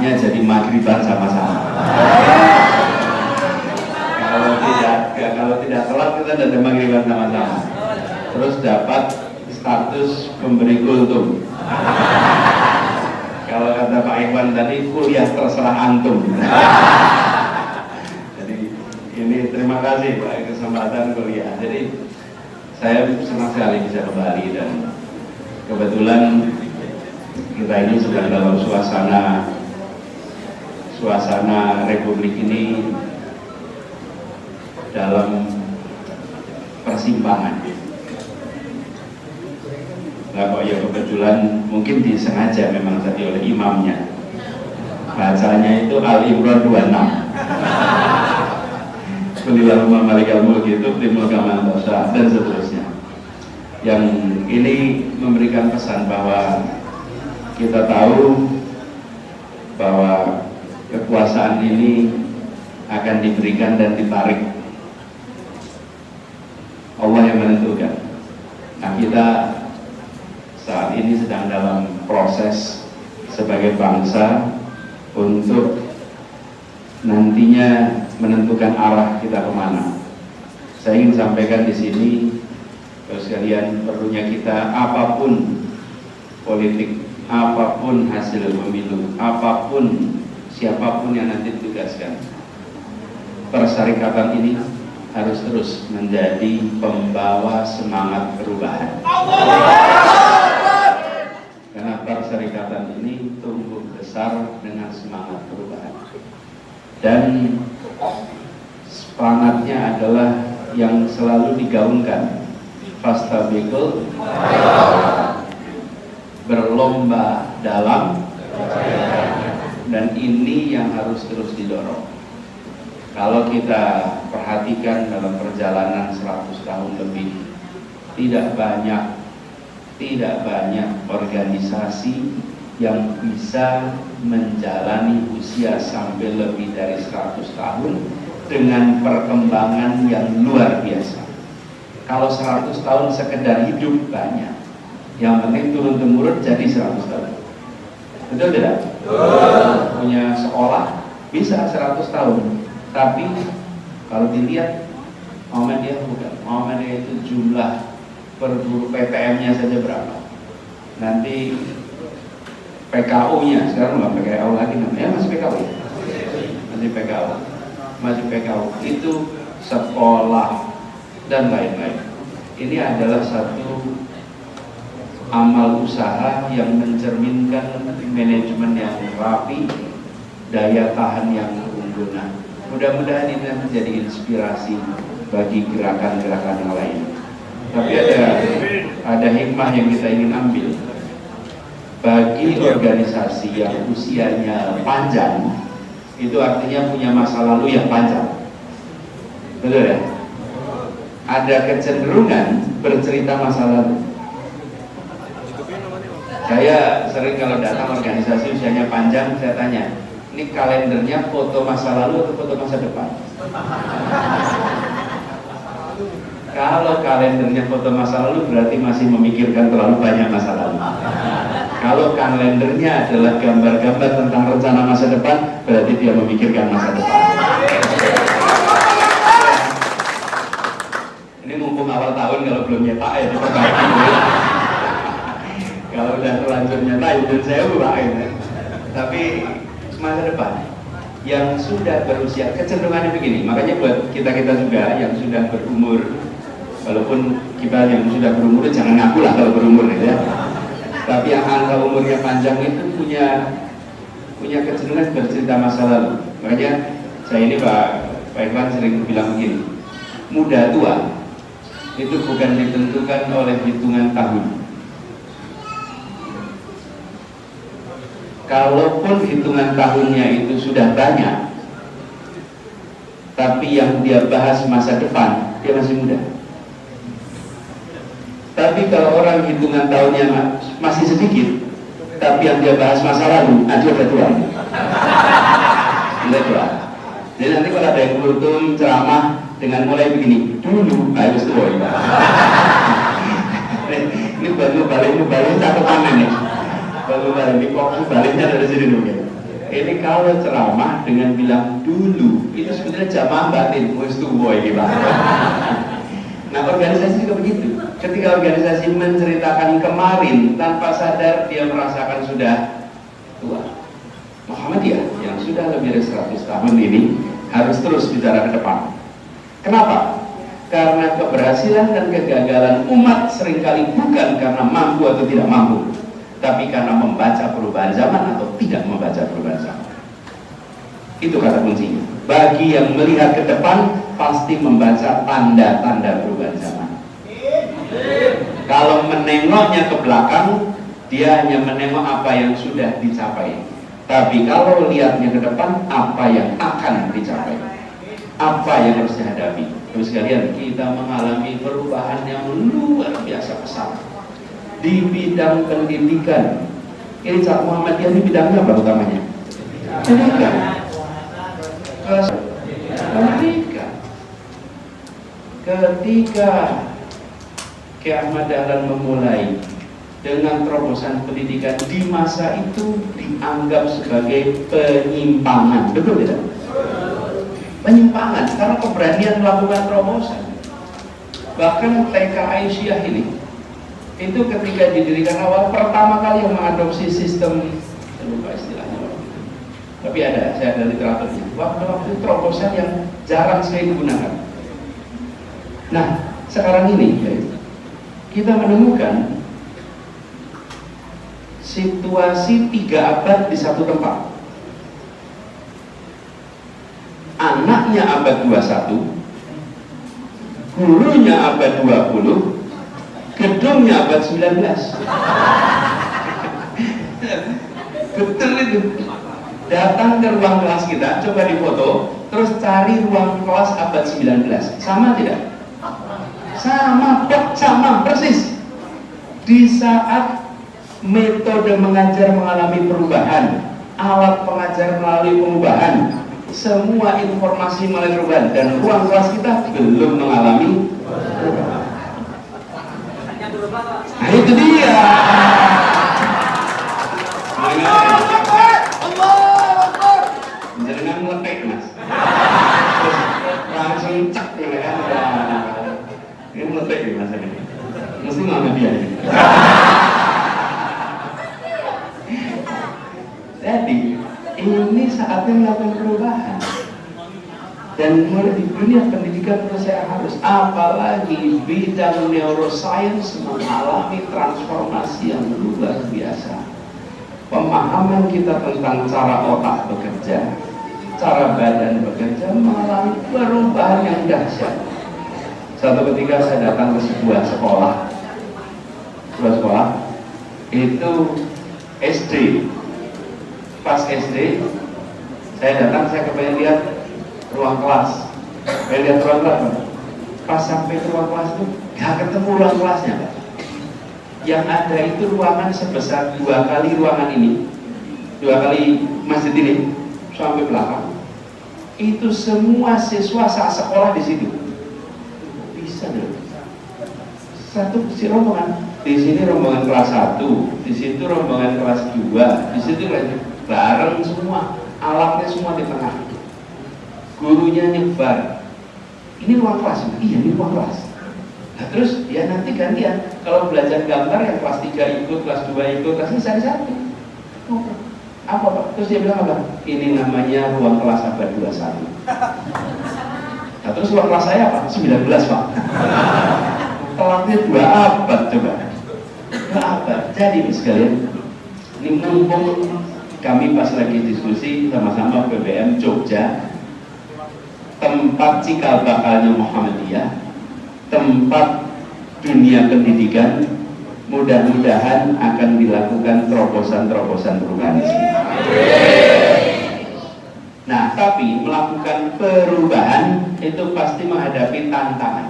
akhirnya jadi maghriban sama-sama. Kalau tidak telat kita ada maghriban sama-sama. Terus dapat status pemberi kultum. Kalau kata Pak Iwan tadi, kuliah terserah antum. Jadi ini terima kasih Pak, kesempatan kuliah. Jadi saya senang sekali bisa ke Bali, dan kebetulan kita ini sedang dalam suasana Republik ini dalam persimpangan. Nah kok ya kebetulan mungkin disengaja memang tadi oleh imamnya, bacanya itu Al-Imran 26. Kulillahumma malikal mulki tu'til mulka man tasha' dan seterusnya. Yang ini memberikan pesan bahwa kita tahu bahwa kekuasaan ini akan diberikan dan ditarik Allah yang menentukan. Nah kita saat ini sedang dalam proses sebagai bangsa untuk nantinya menentukan arah kita kemana. Saya ingin sampaikan di sini, terus sekalian, perlunya kita apapun politik, apapun hasil pemilu, apapun siapapun yang nanti ditugaskan, persyarikatan ini harus terus menjadi pembawa semangat perubahan. Karena persyarikatan ini tumbuh besar dengan semangat perubahan. Dan semangatnya adalah yang selalu digaungkan, fastabiqul, berlomba dalam, dan ini yang harus terus didorong. Kalau kita perhatikan dalam perjalanan 100 tahun lebih, tidak banyak organisasi yang bisa menjalani usia sampai lebih dari 100 tahun dengan perkembangan yang luar biasa. Kalau 100 tahun sekedar hidup banyak, yang penting turun-temurun jadi 100 tahun. Betul tidak? Punya sekolah bisa 100 tahun, tapi kalau dilihat Muhammadiyah itu jumlah per guru PTM-nya saja berapa? Nanti PKU-nya, sekarang nggak PKU lagi namanya, masih PKU ya? Masih PKU, itu sekolah dan lain-lain. Ini adalah satu amal usaha yang mencerminkan manajemen yang rapi, daya tahan yang unggul. Mudah-mudahan ini menjadi inspirasi bagi gerakan-gerakan yang lain. Tapi ada hikmah yang kita ingin ambil. Bagi organisasi yang usianya panjang, itu artinya punya masa lalu yang panjang. Betul ya? Ada kecenderungan bercerita masa lalu. Saya sering kalau datang organisasi usianya panjang, saya tanya, ini kalendernya foto masa lalu atau foto masa depan? Kalau kalendernya foto masa lalu berarti masih memikirkan terlalu banyak masa lalu. Kalau kalendernya adalah gambar-gambar tentang rencana masa depan, berarti dia memikirkan masa depan. Ini mumpung awal tahun, kalau belum nyetak ya diperbaiki dulu. Kalau udah terlanjur nyetak ya saya ubahin ya. Tapi masa depan yang sudah berusia, kecenderungannya begini. Makanya buat kita-kita juga yang sudah berumur, walaupun kita yang sudah berumur jangan ngaku lah kalau berumur ya. Tapi yang angka umurnya panjang itu punya kecenderungan bercerita masa lalu. Makanya saya ini Pak Iwan sering bilang begini, muda tua itu bukan ditentukan oleh hitungan tahun. Kalaupun hitungan tahunnya itu sudah banyak, tapi yang dia bahas masa depan, dia masih muda. Tapi kalau orang hitungan tahunnya masih sedikit, tapi yang dia bahas masa lalu, dia udah tua. Udah tua. Jadi nanti kalau ada yang kultum ceramah dengan mulai begini, dulu harus tua. Ini balik satu tangan nih. Baru ini kok baliknya dari sini mungkin. Ini kalau ceramah dengan bilang dulu, itu sebenarnya jamaah batin, wis tuwa iki Pak. Nah, organisasi juga begitu. Ketika organisasi menceritakan kemarin, tanpa sadar dia merasakan sudah tua. Muhammadiyah yang sudah lebih dari 100 tahun ini harus terus bicara ke depan. Kenapa? Karena keberhasilan dan kegagalan umat seringkali bukan karena mampu atau tidak mampu, tapi karena membaca perubahan zaman atau tidak membaca perubahan zaman. Itu kata kuncinya. Bagi yang melihat ke depan, pasti membaca tanda-tanda perubahan zaman. Kalau menengoknya ke belakang, dia hanya menengok apa yang sudah dicapai. Tapi kalau lihatnya ke depan, apa yang akan dicapai, apa yang harus dihadapi. Terus sekalian, kita mengalami perubahan yang luar biasa besar di bidang pendidikan. Ini Cak Muhammadiyah ini bidangnya apa utamanya? Pendidikan. Pendidikan. Ketika Kiai Ahmad Dahlan memulai dengan terobosan pendidikan di masa itu dianggap sebagai penyimpangan, betul tidak? Penyimpangan karena keberanian melakukan terobosan. Bahkan TK Aisyah ini itu ketika didirikan awal pertama kali yang mengadopsi sistem, saya lupa istilahnya, tapi ada, saya ada literaturnya. Waktu terobosan yang jarang sekali digunakan. Nah, sekarang ini kita menemukan situasi 3 abad di satu tempat. Anaknya abad 21, gurunya abad 20, gedungnya abad 19. Betul itu. Datang ke ruang kelas kita, coba difoto, terus cari ruang kelas abad 19. Sama tidak? Sama persis. Di saat metode mengajar mengalami perubahan, alat pengajar melalui perubahan, semua informasi melalui perubahan, dan ruang kelas kita belum mengalami perubahan. Nah itu dia. Jangan meletek mas. Langsung cek ya. Ini meletek ya mas ini. Mesti nggak dia. Jadi ini saatnya melakukan perubahan. Dan mulai di dunia pendidikan menurut saya harus, apalagi bidang neuroscience mengalami transformasi yang luar biasa. Pemahaman kita tentang cara otak bekerja, cara badan bekerja mengalami perubahan yang dahsyat. Satu ketika saya datang ke sebuah sekolah itu SD. Pas SD saya datang, saya kepengen lihat ruang kelas. Saya lihat ruang kelas, pas sampai ke ruang kelas itu gak ketemu ruang kelasnya, Pak. Yang ada itu ruangan sebesar 2 kali ruangan ini, 2 kali masjid ini sampai belakang. Itu semua siswa saat sekolah di situ. Bisa deh. Satu si rombongan. Di sini rombongan kelas 1, di situ rombongan kelas 2, di situ bareng semua, alatnya semua di tengah. Gurunya nyebar. Ini ruang kelas. Iya, ini ruang kelas. Nah, terus ya nanti gantian. Kalau belajar gambar yang kelas 3 ikut, kelas 2 ikut, kelas 1. Oh, apa Pak? Terus dia bilang apa? Ini namanya ruang kelas abad 21. Nah, terus ruang kelas saya apa? 19 Pak. Telatnya 2 abad coba. 2 abad. Jadi sekalian, ini mumpung kami pas lagi diskusi sama-sama PBM Jogja, tempat cikal bakalnya Muhammadiyah, tempat dunia pendidikan, mudah-mudahan akan dilakukan terobosan-terobosan perubahan di sini. Nah, tapi melakukan perubahan itu pasti menghadapi tantangan.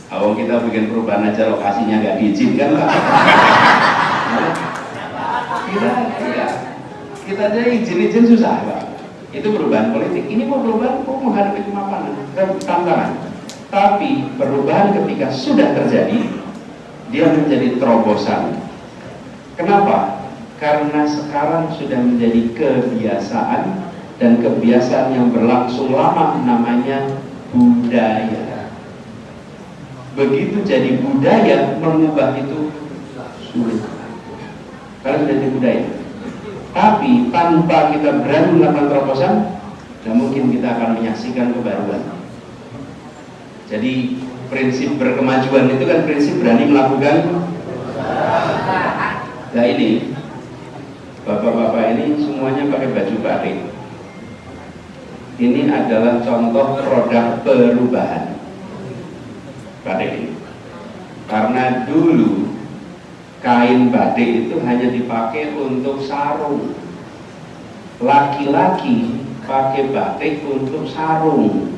Kalau kita bikin perubahan aja lokasinya nggak diizinkan, Pak. Kita aja izin susah, Pak. Itu perubahan politik. Ini mau perubahan, mau menghadapi kemapanan, tantangan. Tapi perubahan ketika sudah terjadi, dia menjadi terobosan. Kenapa? Karena sekarang sudah menjadi kebiasaan, dan kebiasaan yang berlangsung lama namanya budaya. Begitu jadi budaya, mengubah itu sulit. Karena sudah jadi budaya. Tapi tanpa kita berani melakukan terobosan, tidak mungkin kita akan menyaksikan kebaruan. Jadi prinsip berkemajuan itu kan prinsip berani melakukan. Nah ini bapak-bapak ini semuanya pakai baju batik. Ini adalah contoh produk perubahan batik ini. Karena dulu kain batik itu hanya dipakai untuk sarung. Laki-laki pakai batik untuk sarung.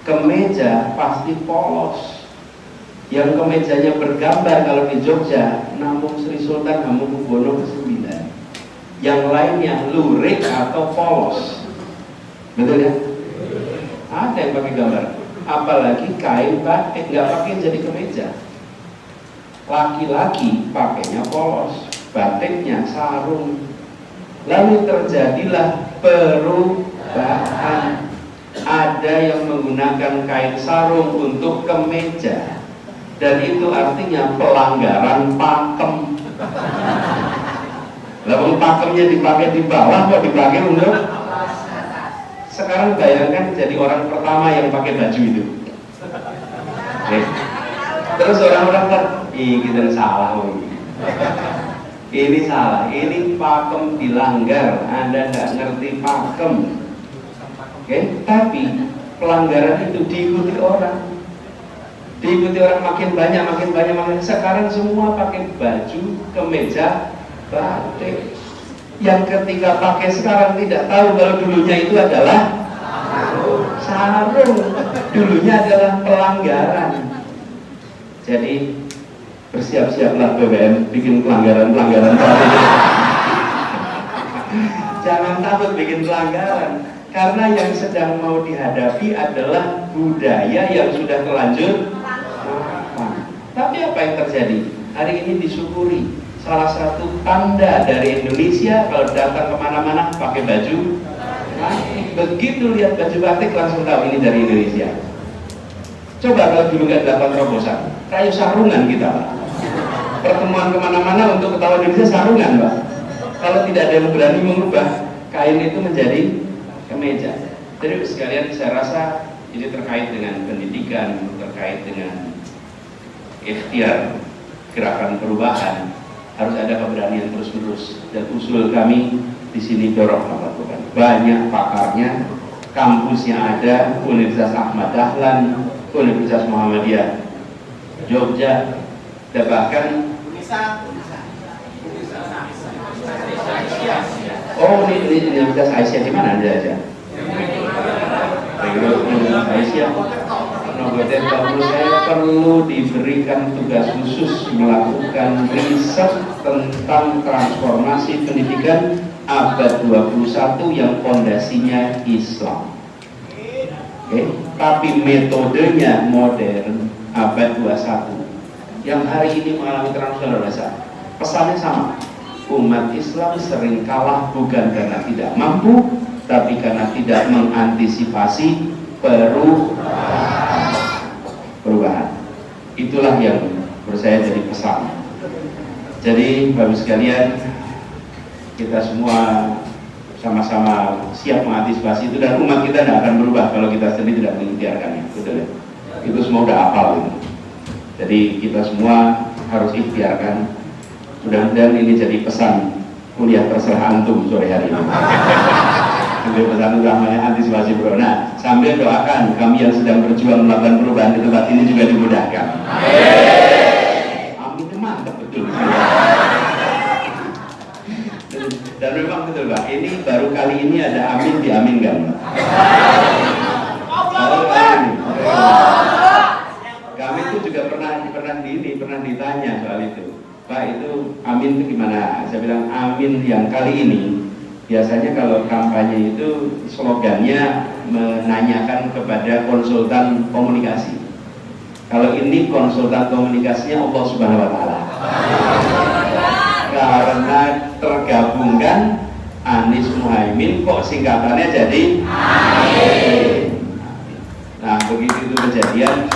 Kemeja pasti polos. Yang kemejanya bergambar kalau di Jogja Namung Sri Sultan Hamengkubuwono ke-9. Yang lainnya lurik atau polos. Betul ya? Ada yang pakai gambar. Apalagi kain batik, nggak pakai jadi kemeja. Laki-laki pakainya polos, batiknya sarung. Lalu terjadilah perubahan. Ada yang menggunakan kain sarung untuk kemeja, dan itu artinya pelanggaran pakem. Lalu pakemnya dipakai di bawah, kok dipakai untuk? Sekarang bayangkan jadi orang pertama yang pakai baju itu. Oke. Terus orang-orang kan, kita salah ini salah, ini pakem dilanggar, Anda nggak ngerti pakem. Oke, tapi pelanggaran itu diikuti orang makin banyak. Sekarang semua pakai baju kemeja batik. Yang ketika pakai sekarang tidak tahu kalau dulunya itu adalah sarung. Dulunya adalah pelanggaran. Jadi bersiap-siaplah BBM bikin pelanggaran Jangan takut bikin pelanggaran, karena yang sedang mau dihadapi adalah budaya yang sudah terlanjur. Tapi apa yang terjadi? Hari ini disyukuri. Salah satu tanda dari Indonesia kalau datang kemana-mana pakai baju batik. Begitu lihat baju batik langsung tahu ini dari Indonesia. Coba kalau dulu nggak dilakukan terobosan, kayu sarungan kita, Pak. Pertemuan kemana-mana untuk ketahuan Indonesia sarungan, Pak. Kalau tidak ada yang berani mengubah kain itu menjadi kemeja. Jadi sekalian saya rasa ini terkait dengan pendidikan, terkait dengan ikhtiar gerakan perubahan. Harus ada keberanian terus-menerus, dan usul kami di sini dorong melakukan. Banyak pakarnya, kampusnya ada, Universitas Ahmad Dahlan, Universitas Muhammadiyah Jogja, dan bahkan ini Universitas Aisyah di mana Anda aja? Universitas Aisyah. Menurut saya perlu diberikan tugas khusus melakukan riset tentang transformasi pendidikan abad 21 yang fondasinya Islam. Oke, tapi metodenya modern abad 21 yang hari ini mengalami transformasi. Pesannya sama. Umat Islam sering kalah bukan karena tidak mampu, tapi karena tidak mengantisipasi perubahan. Itulah yang menurut saya jadi pesan. Jadi Bapak sekalian, kita semua sama-sama siap mengantisipasi itu, dan umat kita tidak akan berubah kalau kita sendiri tidak mengikhtiarkannya. Betul ya? Itu semua udah hafal itu. Jadi kita semua harus ikhtiarkan. Mudah-mudahan ini jadi pesan kuliah terserah antum sore hari ini. Sambil pesan utamanya antisipasi perubahan. Nah, sambil doakan kami yang sedang berjuang melakukan perubahan di tempat ini juga dimudahkan. Amin, mantap betul. Dan memang betul Pak, ini baru kali ini ada amin diaminkan. Kami itu juga pernah ditanya soal itu. Pak, itu amin itu gimana? Saya bilang amin yang kali ini biasanya kalau kampanye itu slogannya menanyakan kepada konsultan komunikasi. Kalau ini konsultan komunikasinya Allah Subhanahu wa Ta'ala. Karena tergabungkan Anies Muhaimin, kok singkatannya jadi Amin. Nah begitu itu kejadian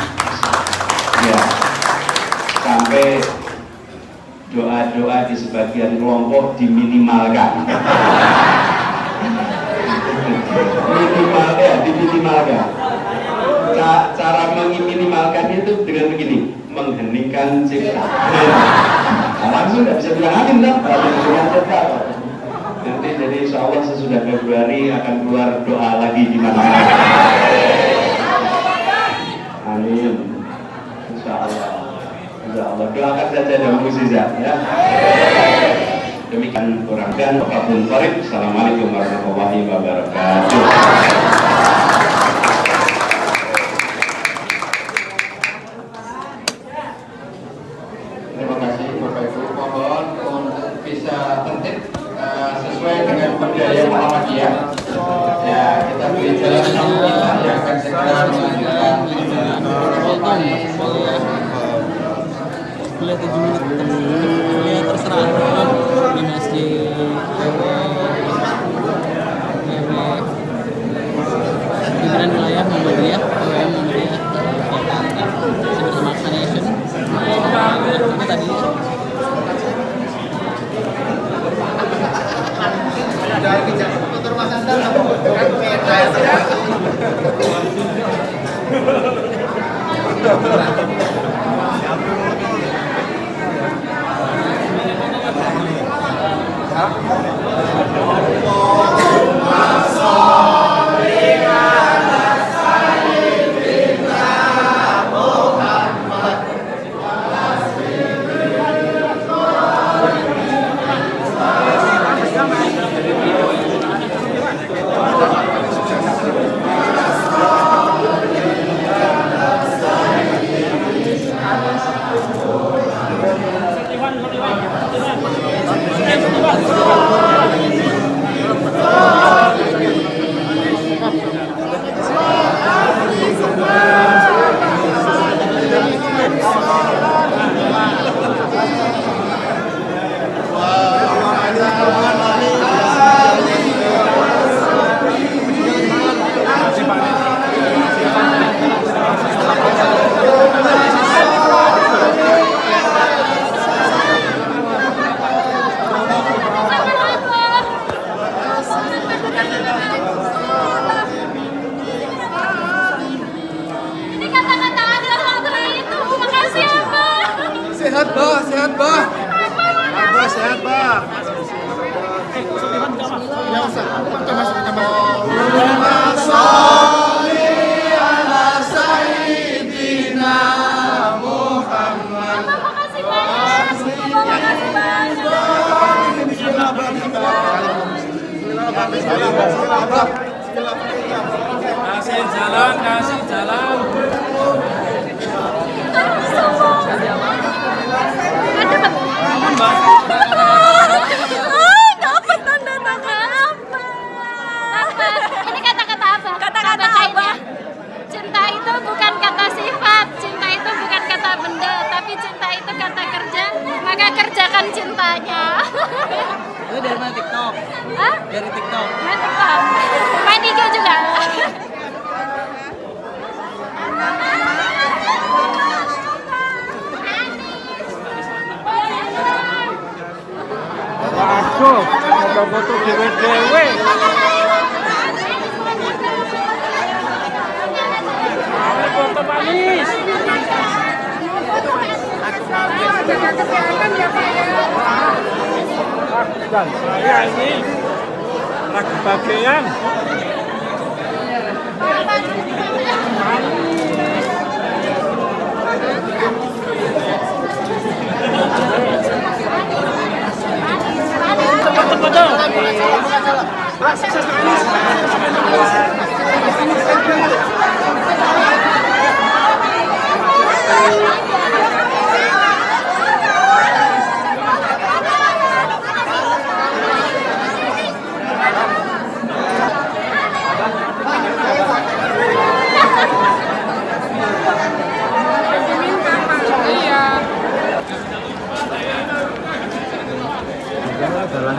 ya, sampai doa-doa di sebagian kelompok diminimalkan. Diminimalkan. Cara meminimalkan itu dengan begini, mengheningkan cipta. Nah, langsung nggak bisa bilang amin dong, nanti jadi insya Allah sesudah Februari akan keluar doa lagi di mana-mana. Amin. Insya Allah. Insya Allah. Doakan saja dan musizat ya. Demikian kurang dan Waqafun Qorib. Assalamualaikum warahmatullahi wabarakatuh. Terima kasih Bapak Ibu. Mohon untuk bisa tertib sesuai dengan budaya Muhammadiyah. Ya, kita beri jalan sama kita yang akan segera melanjutkan kuliah 7 menit kuliah terserah di masjid pimpinan wilayah Muhammadiyah PWM Muhammadiyah bersama Nation itu tadi sehat bah. Abah sehat bah. Ya usah. Tambah. Sholli ala sayyidina Muhammad. Makasih banyak. kasih jalan Dapat tanda tangan apa? Ini kata-kata apa? Kata-kata apa? Cinta itu bukan kata sifat, cinta itu bukan kata benda, tapi cinta itu kata kerja. Maka kerjakan cintanya. itu dari mana TikTok? Hah? Dari TikTok. Main TikTok. Main IG juga. Aku foto dewe-dewe. Foto manis. Dan saya ini lagi bagian. Jalan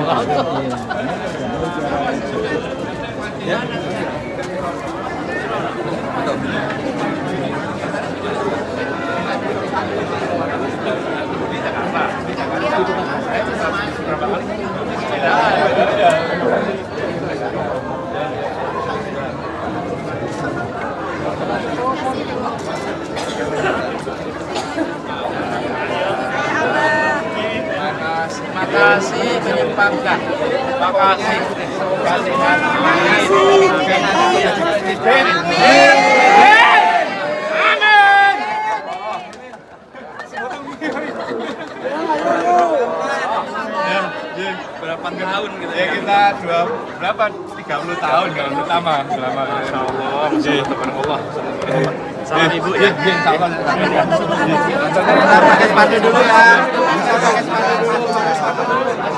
Makasih menyimpangkan. Makasih. Berapa tahun gitu ya? Kita berapa? 30 tahun kalau pertama. Insyaallah. Subhanallah. Salam ibu ya. Salam. Pakai sepatu dulu ya. Pakai sepatu dulu.